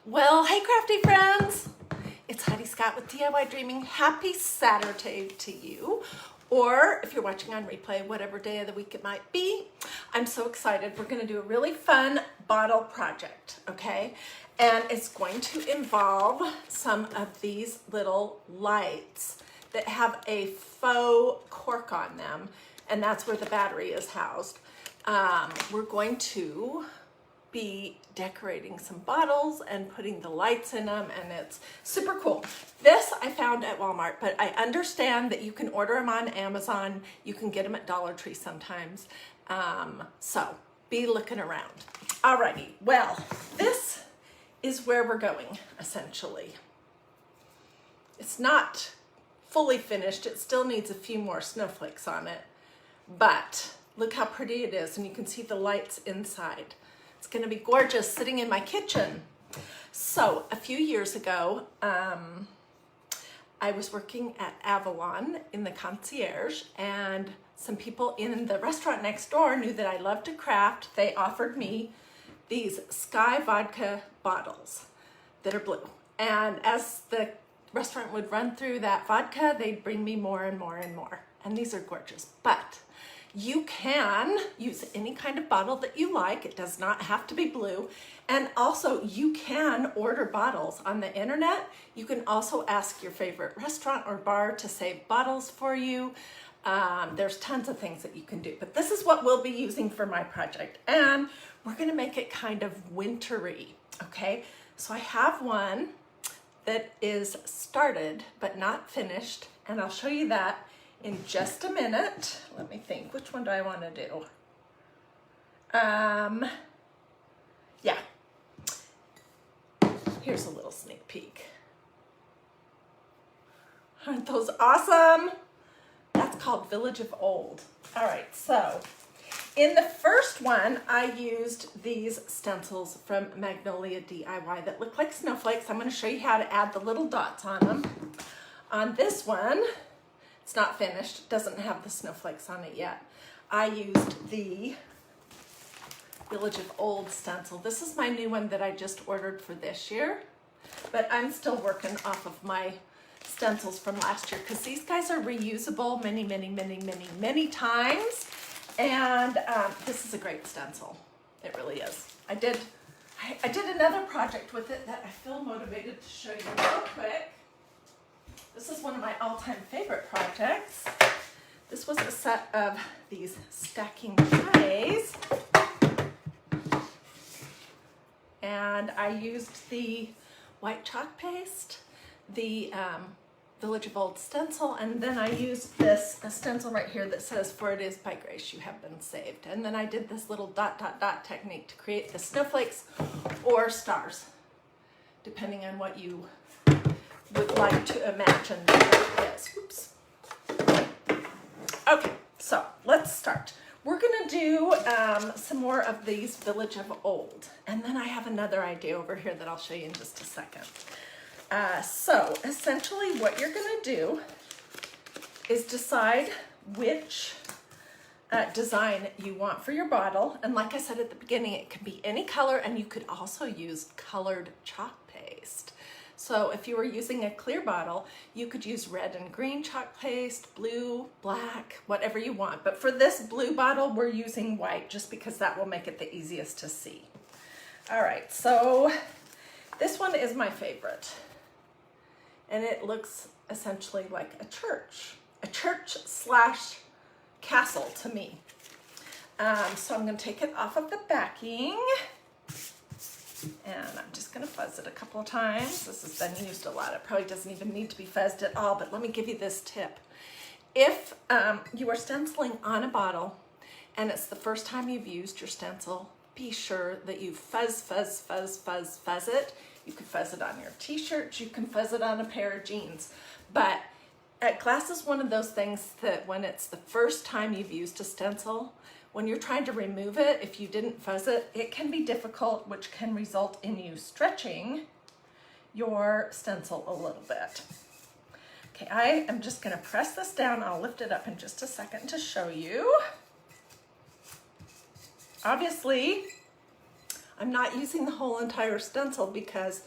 Well, hey crafty friends! It's Hiedi Scott with DiyDreaming. Happy Saturday to you. Or if you're watching on replay, whatever day of the week it might be. I'm so excited. We're going to do a really fun bottle project, okay? And it's going to involve some of these little lights that have a faux cork on them, and that's where the battery is housed. We're going to be decorating some bottles and putting the lights in them, and it's super cool. This I found at Walmart, but I understand that you can order them on Amazon. You can get them at Dollar Tree sometimes. So be looking around. Alrighty, well, this is where we're going, essentially. It's not fully finished. It still needs a few more snowflakes on it, but look how pretty it is, and you can see the lights inside. It's gonna be gorgeous sitting in my kitchen. So a few years ago, I was working at Avalon in the concierge, and some people in the restaurant next door knew that I loved to craft. They offered me these Sky vodka bottles that are blue. And as the restaurant would run through that vodka, they'd bring me more and more and more. And these are gorgeous, but you can use any kind of bottle that you like. It does not have to be blue. And also you can order bottles on the internet. You can also ask your favorite restaurant or bar to save bottles for you. There's tons of things that you can do, but this is what we'll be using for my project. And we're gonna make it kind of wintry, okay? So I have one that is started but not finished, and I'll show you that in just a minute. Let me think, which one do I want to do? Yeah. Here's a little sneak peek. Aren't those awesome? That's called Village of Old. All right, so in the first one, I used these stencils from Magnolia DIY that look like snowflakes. I'm going to show you how to add the little dots on them. On this one, it's not finished, doesn't have the snowflakes on it yet. I used the Village of Old stencil. This is my new one that I just ordered for this year, but I'm still working off of my stencils from last year because these guys are reusable many times. And this is a great stencil. It really is. I did another project with it that I feel motivated to show you real quick. This is one of my all-time favorite projects. This was a set of these stacking trays. And I used the white chalk paste, the Village of Old stencil, and then I used this stencil right here that says, "For it is by grace you have been saved." And then I did this little dot, dot, dot technique to create the snowflakes or stars, depending on what you would like to imagine that it is. Oops. Okay, so let's start. We're gonna do some more of these Village of Old, and then I have another idea over here that I'll show you in just a second. So essentially what you're gonna do is decide which design you want for your bottle. And like I said at the beginning, it can be any color, and you could also use colored chalk paste. So if you were using a clear bottle, you could use red and green chalk paste, blue, black, whatever you want. But for this blue bottle, we're using white just because that will make it the easiest to see. All right, so this one is my favorite. And it looks essentially like a church slash castle to me. So I'm gonna take it off of the backing, and I'm just gonna fuzz it a couple of times. This has been used a lot. It probably doesn't even need to be fuzzed at all, but let me give you this tip. If you are stenciling on a bottle and it's the first time you've used your stencil, be sure that you fuzz it. You can fuzz it on your t-shirts, you can fuzz it on a pair of jeans. But glass is one of those things that when it's the first time you've used a stencil, when you're trying to remove it, if you didn't fuzz it, it can be difficult, which can result in you stretching your stencil a little bit. Okay, I am just gonna press this down. I'll lift it up in just a second to show you. Obviously, I'm not using the whole entire stencil because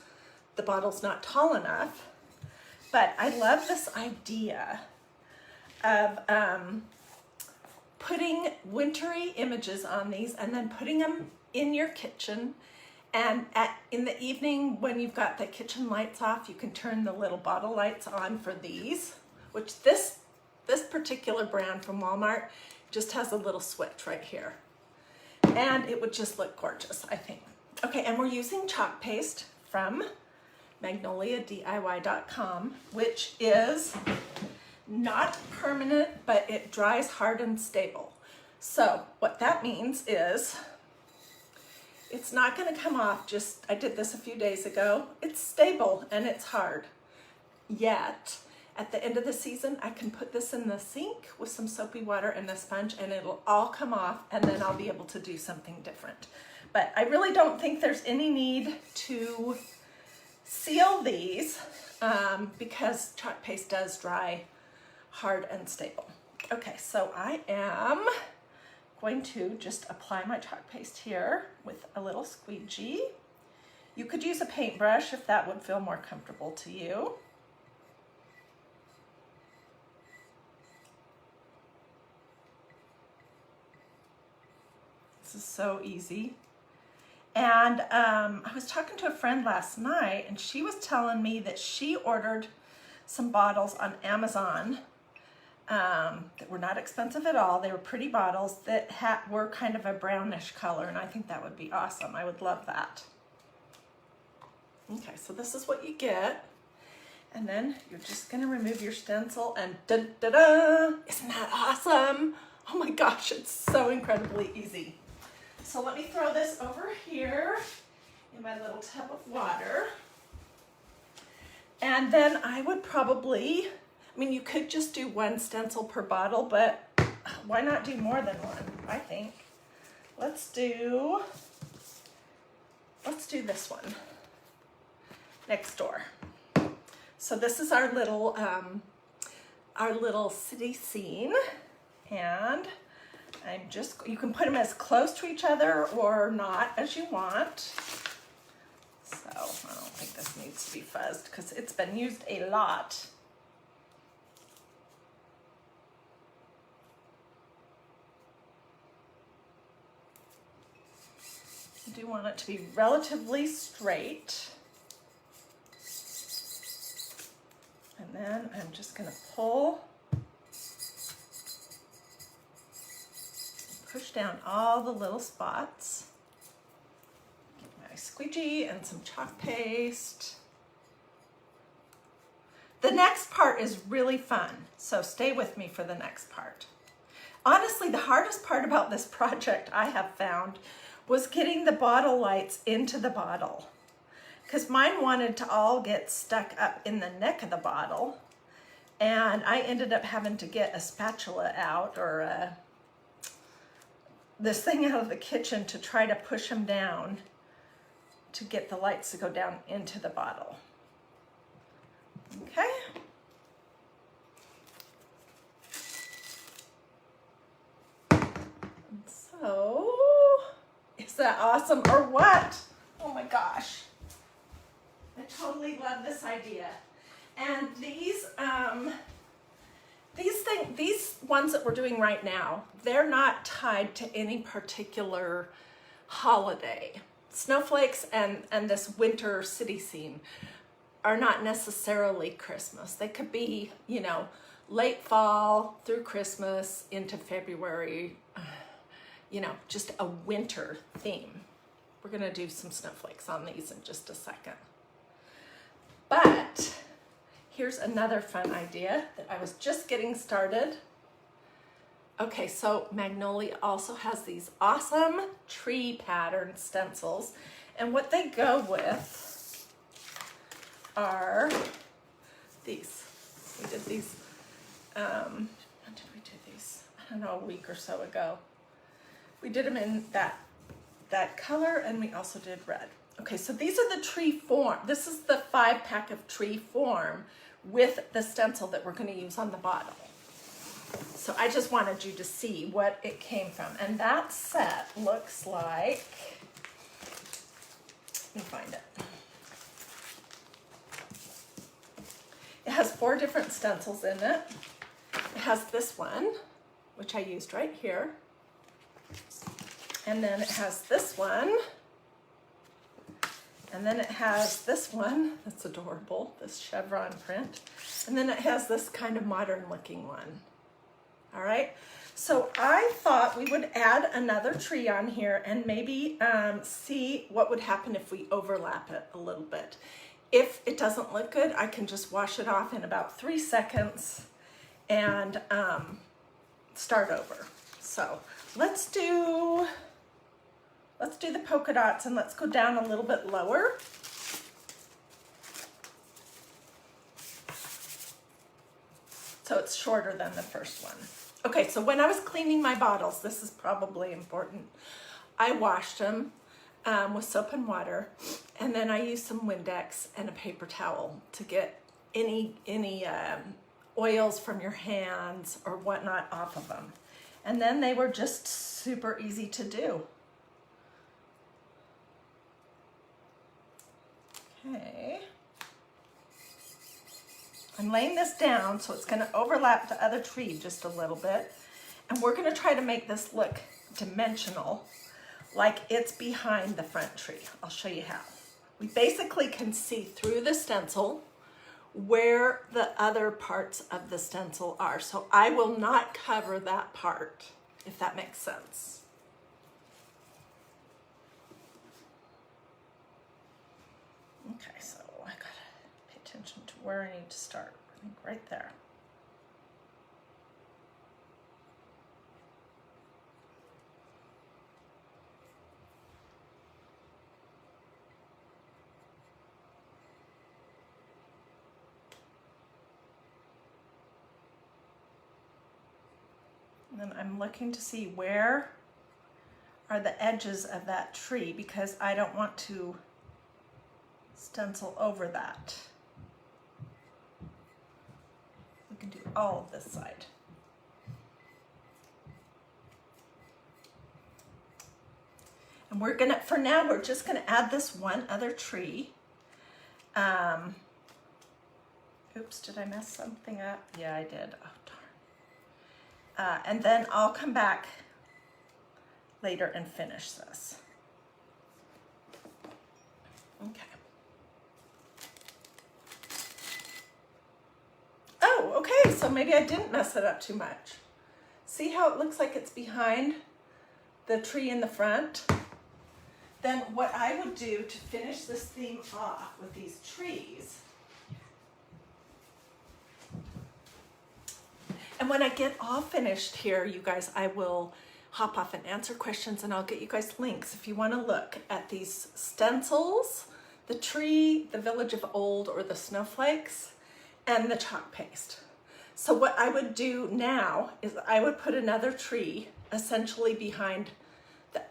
the bottle's not tall enough, but I love this idea of putting wintry images on these and then putting them in your kitchen. And in the evening when you've got the kitchen lights off, you can turn the little bottle lights on for these, which this particular brand from Walmart just has a little switch right here. And it would just look gorgeous, I think. Okay, and we're using chalk paste from magnoliadiy.com, which is not permanent, but it dries hard and stable. So what that means is it's not going to come off just, I did this a few days ago. It's stable and it's hard. Yet, at the end of the season, I can put this in the sink with some soapy water and a sponge and it'll all come off, and then I'll be able to do something different. But I really don't think there's any need to seal these because chalk paste does dry hard and stable. Okay, so I am going to just apply my chalk paste here with a little squeegee. You could use a paintbrush if that would feel more comfortable to you. This is so easy. And I was talking to a friend last night and she was telling me that she ordered some bottles on Amazon that were not expensive at all. They were pretty bottles that were kind of a brownish color, and I think that would be awesome. I would love that. Okay, so this is what you get. And then you're just gonna remove your stencil and da-da-da! Isn't that awesome? Oh my gosh, it's so incredibly easy. So let me throw this over here in my little tub of water. And then I would probably, I mean, you could just do one stencil per bottle, but why not do more than one, I think. Let's do this one, Next Door. So this is our little city scene, and you can put them as close to each other or not as you want. So I don't think this needs to be fuzzed because it's been used a lot. I do want it to be relatively straight. And then I'm just going to push down all the little spots. Get my squeegee and some chalk paste. The next part is really fun, so stay with me for the next part. Honestly, the hardest part about this project I have found was getting the bottle lights into the bottle, because mine wanted to all get stuck up in the neck of the bottle, and I ended up having to get a spatula out or this thing out of the kitchen to try to push them down to get the lights to go down into the bottle. Okay. And so, is that awesome or what? Oh my gosh. I totally love this idea. And these ones that we're doing right now, they're not tied to any particular holiday. Snowflakes and this winter city scene are not necessarily Christmas. They could be, you know, late fall through Christmas into February, you know, just a winter theme. We're gonna do some snowflakes on these in just a second. But here's another fun idea that I was just getting started. Okay, so Magnolia also has these awesome tree pattern stencils, and what they go with are these. We did these, when did we do these? I don't know, a week or so ago. We did them in that color, and we also did red. Okay, so these are the tree form. This is the 5-pack of tree form with the stencil that we're going to use on the bottle. So I just wanted you to see what it came from. And that set looks like me find it. It has 4 different stencils in it. It has this one, which I used right here. And then it has this one. And then it has this one, that's adorable, this chevron print. And then it has this kind of modern looking one. All right, so I thought we would add another tree on here and maybe see what would happen if we overlap it a little bit. If it doesn't look good, I can just wash it off in about 3 seconds and start over. So let's do the polka dots, and let's go down a little bit lower. So it's shorter than the first one. Okay, so when I was cleaning my bottles, this is probably important, I washed them with soap and water, and then I used some Windex and a paper towel to get any oils from your hands or whatnot off of them. And then they were just super easy to do. Okay. I'm laying this down so it's going to overlap the other tree just a little bit. And we're going to try to make this look dimensional, like it's behind the front tree. I'll show you how. We basically can see through the stencil where the other parts of the stencil are. So I will not cover that part, if that makes sense. Okay, so I gotta pay attention to where I need to start. I think right there. And then I'm looking to see where are the edges of that tree, because I don't want to stencil over that. We can do all of this side. And we're gonna, for now, we're just gonna add this one other tree. Oops, did I mess something up? Yeah, I did. Oh, darn. And then I'll come back later and finish this. Okay. Oh, okay, so maybe I didn't mess it up too much. See how it looks like it's behind the tree in the front? Then what I would do to finish this theme off with these trees, and when I get all finished here, you guys, I will hop off and answer questions, and I'll get you guys links if you want to look at these stencils, the tree, the Village of Old, or the snowflakes, and the chalk paste. So what I would do now is I would put another tree essentially behind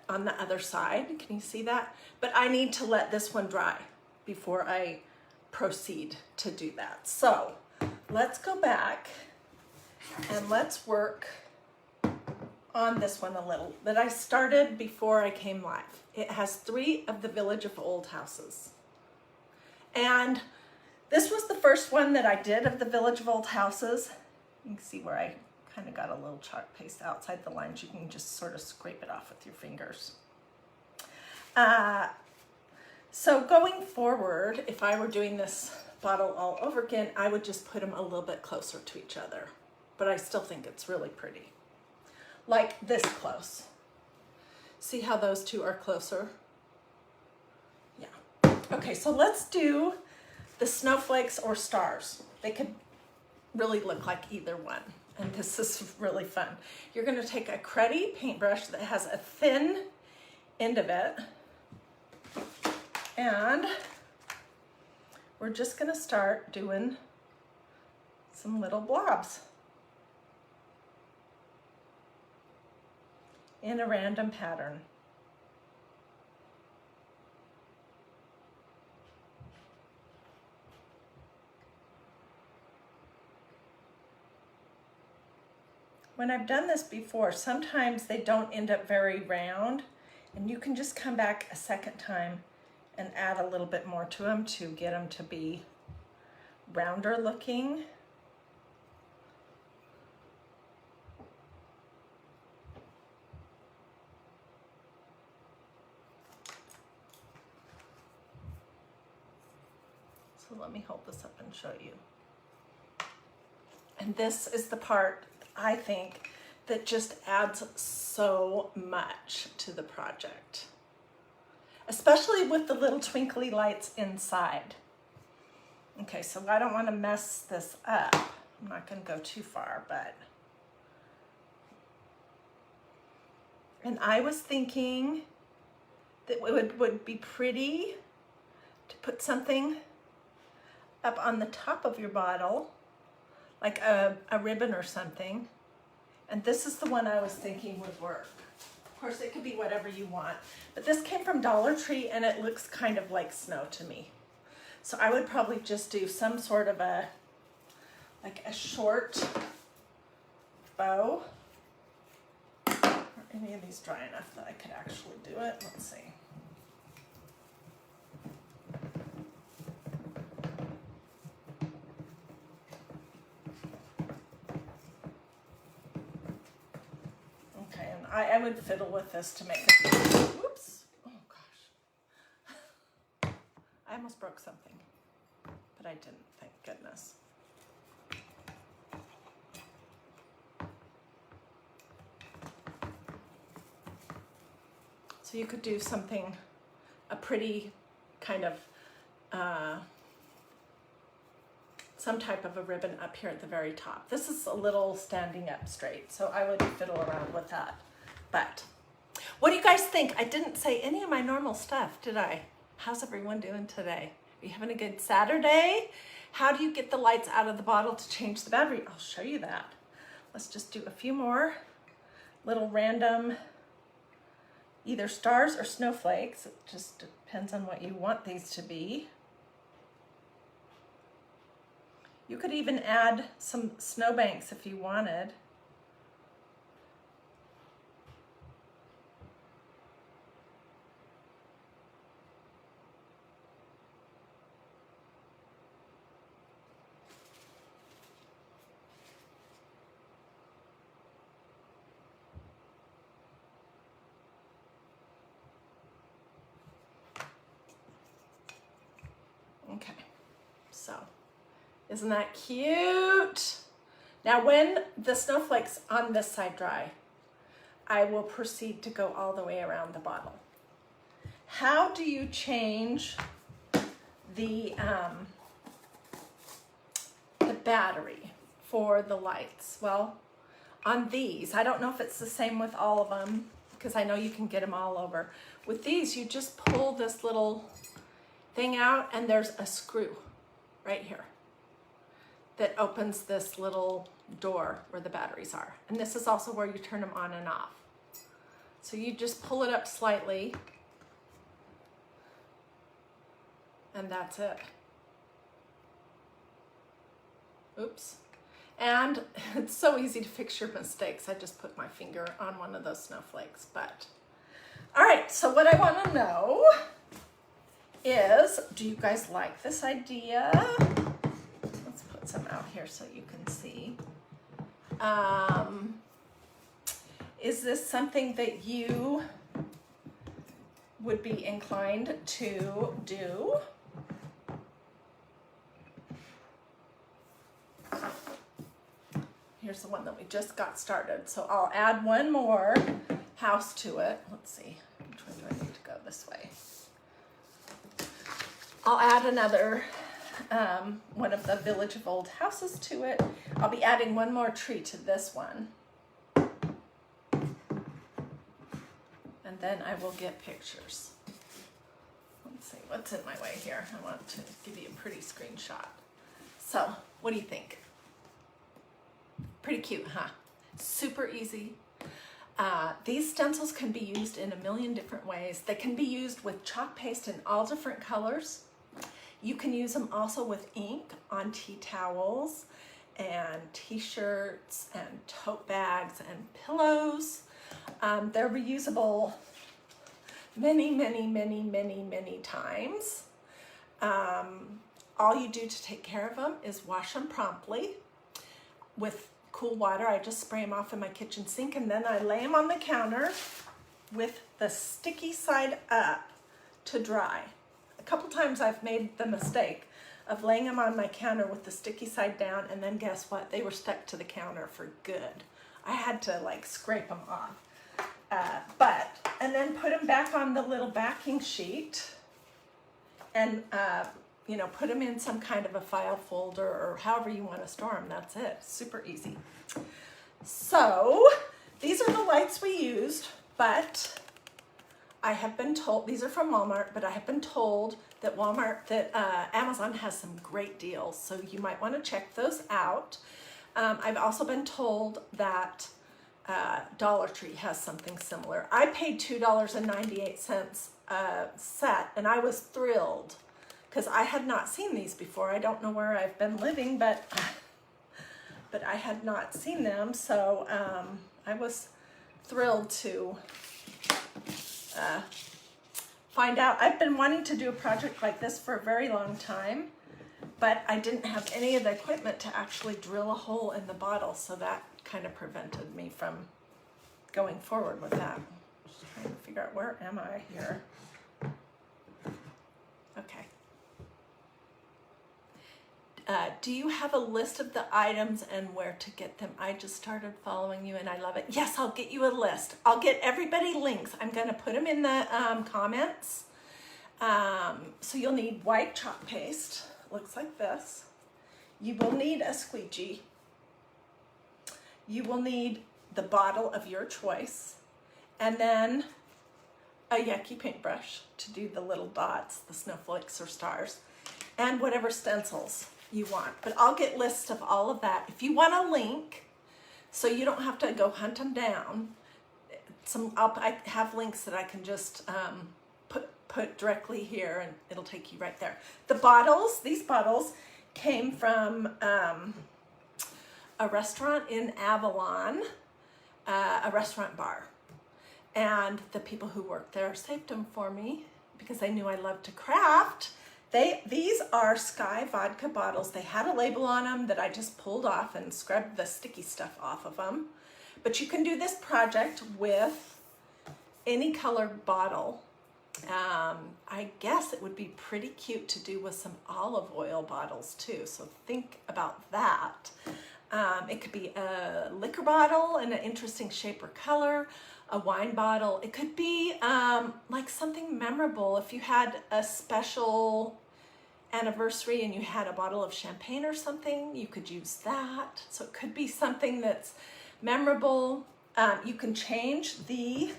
on the other side. Can you see that? But I need to let this one dry before I proceed to do that. So let's go back and let's work on this one a little that I started before I came live. It has 3 of the Village of Old houses. And this was the first one that I did of the Village of Old houses. You can see where I kind of got a little chalk paste outside the lines. You can just sort of scrape it off with your fingers. So going forward, if I were doing this bottle all over again, I would just put them a little bit closer to each other. But I still think it's really pretty. Like this close. See how those two are closer? Yeah. Okay, so let's do the snowflakes or stars. They could really look like either one. And this is really fun. You're gonna take a cruddy paintbrush that has a thin end of it, and we're just gonna start doing some little blobs in a random pattern. When I've done this before, sometimes they don't end up very round, and you can just come back a second time and add a little bit more to them to get them to be rounder looking. So let me hold this up and show you. And this is the part, I think, that just adds so much to the project, especially with the little twinkly lights inside. Okay, so I don't want to mess this up. I'm not going to go too far, but. And I was thinking that it would be pretty to put something up on the top of your bottle, like a ribbon or something. And this is the one I was thinking would work. Of course, it could be whatever you want, but this came from Dollar Tree and it looks kind of like snow to me. So I would probably just do some sort of like a short bow. Are any of these dry enough that I could actually do it? Let's see. Okay, and I would fiddle with this to make it. Whoops! Oh gosh. I almost broke something, but I didn't, thank goodness. So you could do something, a pretty kind of, some type of a ribbon up here at the very top. This is a little standing up straight, so I would fiddle around with that. But what do you guys think? I didn't say any of my normal stuff, did I? How's everyone doing today? Are you having a good Saturday? How do you get the lights out of the bottle to change the battery? I'll show you that. Let's just do a few more little random, either stars or snowflakes. It just depends on what you want these to be. You could even add some snowbanks if you wanted. Okay, so isn't that cute? Now when the snowflakes on this side dry, I will proceed to go all the way around the bottle. How do you change the battery for the lights? Well, on these, I don't know if it's the same with all of them, because I know you can get them all over. With these, you just pull this little thing out and there's a screw right here that opens this little door where the batteries are. And this is also where you turn them on and off. So you just pull it up slightly and that's it. Oops. And it's so easy to fix your mistakes. I just put my finger on one of those snowflakes, but. All right, so what I wanna know is, do you guys like this idea? Let's put some out here so you can see. Is this something that you would be inclined to do? Here's the one that we just got started. So I'll add one more house to it. Let's see, which way do I need to go? This way. I'll add another one of the Village of Old Houses to it. I'll be adding one more tree to this one. And then I will get pictures. Let's see, what's in my way here? I want to give you a pretty screenshot. So, what do you think? Pretty cute, huh? Super easy. These stencils can be used in a million different ways. They can be used with chalk paste in all different colors. You can use them also with ink on tea towels and t-shirts and tote bags and pillows. They're reusable many, many, many, many, many times. All you do to take care of them is wash them promptly with cool water. I just spray them off in my kitchen sink, and then I lay them on the counter with the sticky side up to dry. A couple times I've made the mistake of laying them on my counter with the sticky side down, and then guess what? They were stuck to the counter for good. I had to like scrape them off. And then put them back on the little backing sheet and, you know, put them in some kind of a file folder or however you want to store them. That's it. Super easy. So these are the lights we used, but I have been told, these are from Walmart, but I have been told that Amazon has some great deals. So you might want to check those out. I've also been told that Dollar Tree has something similar. I paid $2.98 a set, and I was thrilled because I had not seen these before. I don't know where I've been living, but I had not seen them, so I was thrilled to find out. I've been wanting to do a project like this for a very long time, but I didn't have any of the equipment to actually drill a hole in the bottle, so that kind of prevented me from going forward with that. Just trying to figure out, where am I here? Okay. Do you have a list of the items and where to get them? I just started following you and I love it. Yes, I'll get you a list. I'll get everybody links. I'm going to put them in the comments. So you'll need white chalk paste. Looks like this. You will need a squeegee. You will need the bottle of your choice, and then a yucky paintbrush to do the little dots, the snowflakes or stars, and whatever stencils you want. But I'll get lists of all of that. If you want a link, so you don't have to go hunt them down, I have links that I can just put directly here, and it'll take you right there. The bottles, these bottles came from a restaurant in Avalon, a restaurant bar. And the people who worked there saved them for me because they knew I loved to craft. These are Sky vodka bottles. They had a label on them that I just pulled off and scrubbed the sticky stuff off of them. But you can do this project with any colored bottle. I guess it would be pretty cute to do with some olive oil bottles too. So think about that. It could be a liquor bottle in an interesting shape or color, a wine bottle. It could be like something memorable. If you had a special anniversary and you had a bottle of champagne or something, you could use that. So it could be something that's memorable. You can change the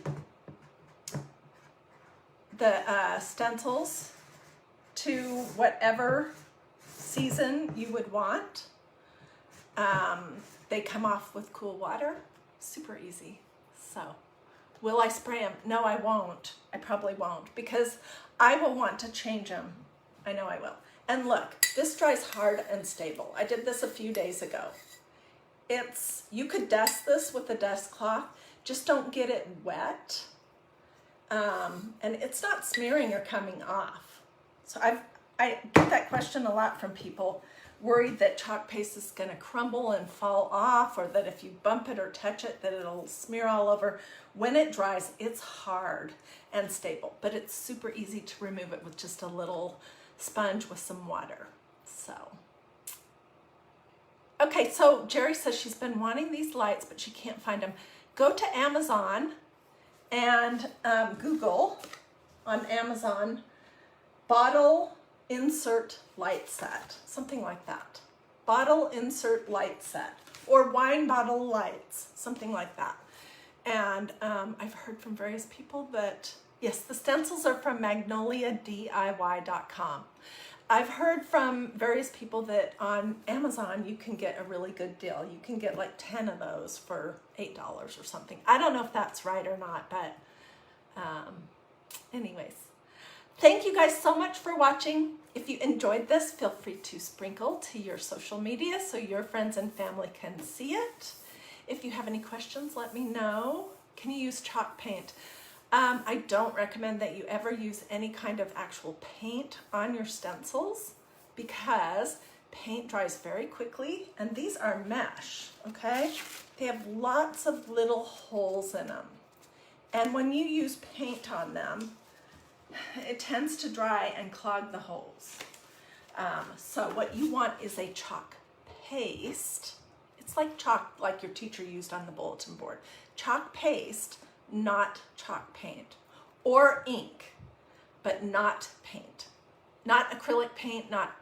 stencils to whatever season you would want. They come off with cool water. Super easy. So, will I spray them? No, I won't. I probably won't, because I will want to change them. I know I will. And look, this dries hard and stable. I did this a few days ago. You could dust this with a dust cloth. Just don't get it wet. And it's not smearing or coming off. So I get that question a lot from people, worried that chalk paste is going to crumble and fall off, or that if you bump it or touch it that it'll smear all over. When it dries, it's hard and stable, but it's super easy to remove it with just a little sponge with some water. So, okay, so Jerry says she's been wanting these lights, but she can't find them. Go to Amazon and Google on Amazon bottle insert light set, something like that. Bottle insert light set, or wine bottle lights, something like that. And I've heard from various people that, yes, the stencils are from magnoliadiy.com. I've heard from various people that on Amazon you can get a really good deal. You can get like 10 of those for $8 or something. I don't know if that's right or not, but anyways. Thank you guys so much for watching. If you enjoyed this, feel free to sprinkle to your social media so your friends and family can see it. If you have any questions, let me know. Can you use chalk paint? I don't recommend that you ever use any kind of actual paint on your stencils because paint dries very quickly, and these are mesh, okay? They have lots of little holes in them. And when you use paint on them, it tends to dry and clog the holes. So what you want is a chalk paste. It's like chalk, like your teacher used on the bulletin board. Chalk paste, not chalk paint. Or ink, but not paint. Not acrylic paint, not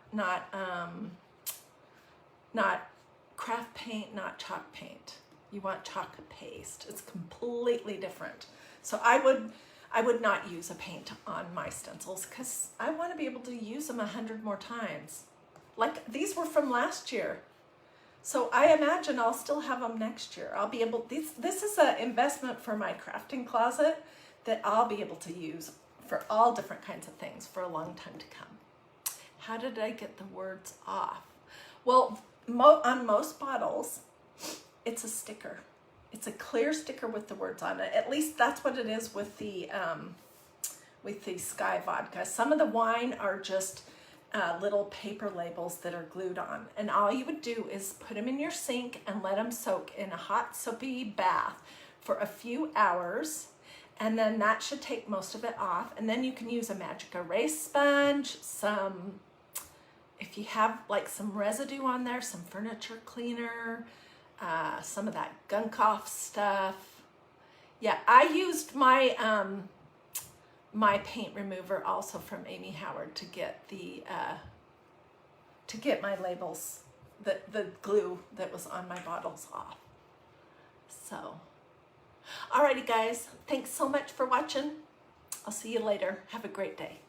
craft paint, not chalk paint. You want chalk paste. It's completely different. So I would not use a paint on my stencils because I want to be able to use them 100 more times. Like these were from last year. So I imagine I'll still have them next year. I'll be able, this is an investment for my crafting closet that I'll be able to use for all different kinds of things for a long time to come. How did I get the words off? Well, on most bottles, it's a sticker. It's a clear sticker with the words on it. At least that's what it is with the Sky Vodka. Some of the wine are just little paper labels that are glued on. And all you would do is put them in your sink and let them soak in a hot soapy bath for a few hours. And then that should take most of it off. And then you can use a magic erase sponge, if you have like some residue on there, some furniture cleaner, some of that gunk off stuff. Yeah, I used my my paint remover also from Amy Howard to get my labels, the glue that was on my bottles off. So, alrighty guys, thanks so much for watching. I'll see you later. Have a great day.